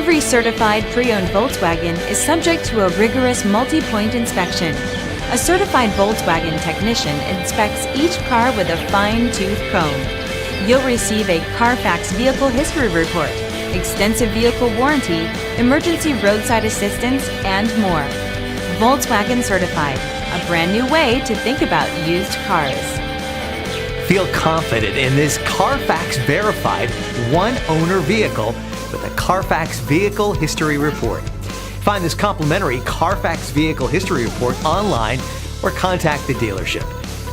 Every certified pre-owned Volkswagen is subject to a rigorous multi-point inspection. A certified Volkswagen technician inspects each car with a fine-tooth comb. You'll receive a CARFAX vehicle history report, extensive vehicle warranty, emergency roadside assistance, and more. Volkswagen Certified, a brand new way to think about used cars. Feel confident in this CARFAX verified one-owner vehicle with a CARFAX Vehicle History Report. Find this complimentary CARFAX Vehicle History Report online or contact the dealership.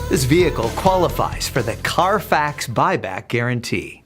This vehicle qualifies for the CARFAX Buyback Guarantee.